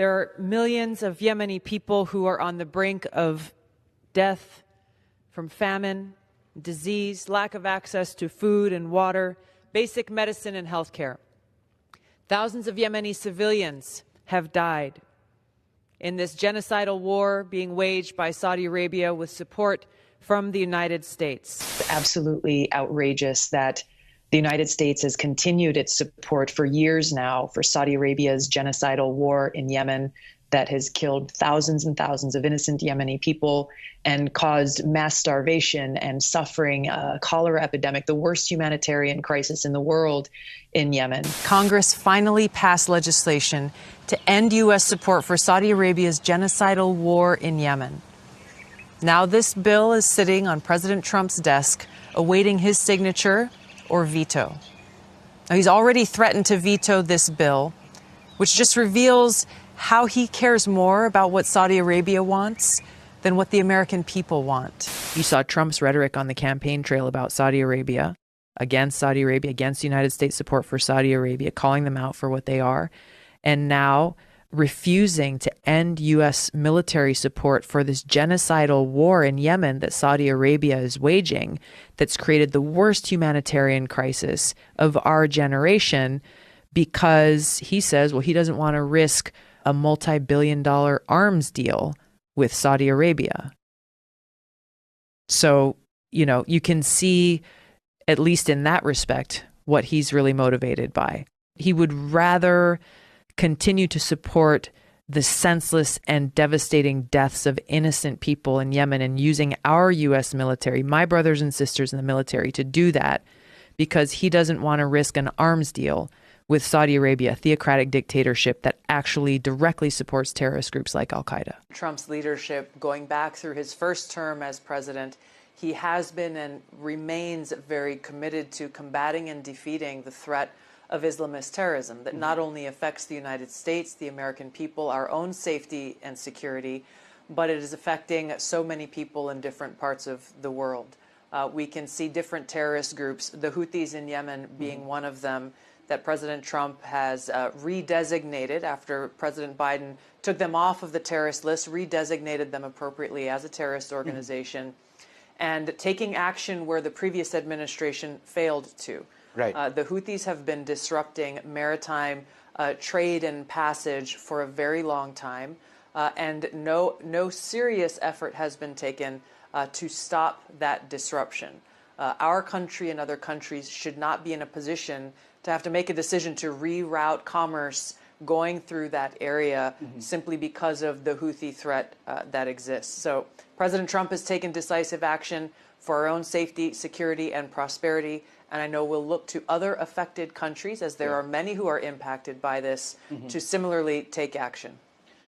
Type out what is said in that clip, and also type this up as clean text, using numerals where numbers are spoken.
There are millions of Yemeni people who are on the brink of death from famine, disease, lack of access to food and water, basic medicine and health care. Thousands of Yemeni civilians have died in this genocidal war being waged by Saudi Arabia with support from the United States. Absolutely outrageous that the United States has continued its support for years now for Saudi Arabia's genocidal war in Yemen that has killed thousands and thousands of innocent Yemeni people and caused mass starvation and suffering, a cholera epidemic, the worst humanitarian crisis in the world in Yemen. Congress finally passed legislation to end U.S. support for Saudi Arabia's genocidal war in Yemen. Now this bill is sitting on President Trump's desk, awaiting his signature or veto. Now, he's already threatened to veto this bill, which just reveals how he cares more about what Saudi Arabia wants than what the American people want. You saw Trump's rhetoric on the campaign trail about Saudi Arabia, against United States support for Saudi Arabia, calling them out for what they are, and now refusing to end U.S. military support for this genocidal war in Yemen that Saudi Arabia is waging, that's created the worst humanitarian crisis of our generation, because he says, well, he doesn't want to risk a multi-billion-dollar arms deal with Saudi Arabia. So, you can see, at least in that respect, what he's really motivated by. He would rather continue to support the senseless and devastating deaths of innocent people in Yemen and using our U.S. military, my brothers and sisters in the military, to do that because he doesn't want to risk an arms deal with Saudi Arabia, a theocratic dictatorship that actually directly supports terrorist groups like al-Qaeda. Trump's leadership, going back through his first term as president, he has been and remains very committed to combating and defeating the threat of Islamist terrorism that not only affects the United States, the American people, our own safety and security, but it is affecting so many people in different parts of the world. We can see different terrorist groups, the Houthis in Yemen being one of them, that President Trump has redesignated after President Biden took them off of the terrorist list, redesignated them appropriately as a terrorist organization, and taking action where the previous administration failed to. Right. The Houthis have been disrupting maritime trade and passage for a very long time, and no serious effort has been taken to stop that disruption. Our country and other countries should not be in a position to have to make a decision to reroute commerce going through that area simply because of the Houthi threat that exists. So President Trump has taken decisive action for our own safety, security, and prosperity. And I know we'll look to other affected countries, as there are many who are impacted by this, to similarly take action.